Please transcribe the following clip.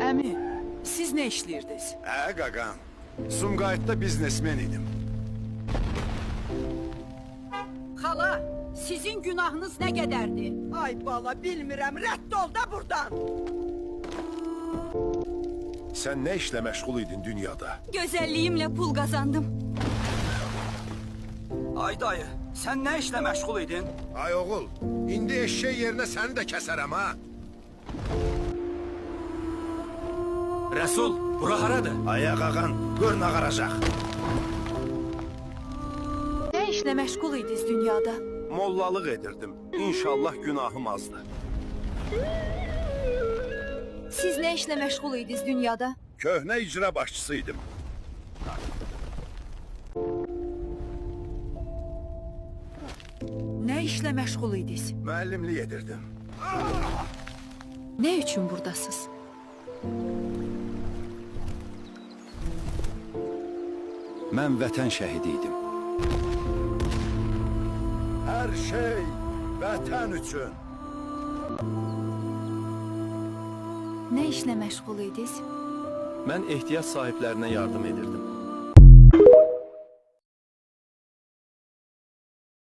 Əmi, siz nə işləyirdiniz? Qaqam, Sumqayıtda biznesmen idim. Xala, sizin günahınız nə qədərdir? Ay bala, bilmirəm, rədd ol da buradan. Sən nə işlə məşğul idin dünyada? Gözəlliyimlə pul qazandım. Ay dayı, sən nə işlə məşğul idin? Ay oğul, indi eşşək yerinə səni də kəsərəm ha. Rəsul, bura haradır? Aya qağan, gör nə qaracaq. Nə işlə məşğul idiniz dünyada? Mollalıq edirdim. İnşallah günahım azdı. Siz nə işlə məşğul idiniz dünyada? Köhnə icra başçısıydım. Nə işlə məşğul idiniz? Müəllimlik edirdim. Nə üçün buradasınız? Mən vətən şəhidi idim. Hər şey vətən üçün. Nə işlə məşğul idiniz? Mən ehtiyac sahiblərinə yardım edirdim.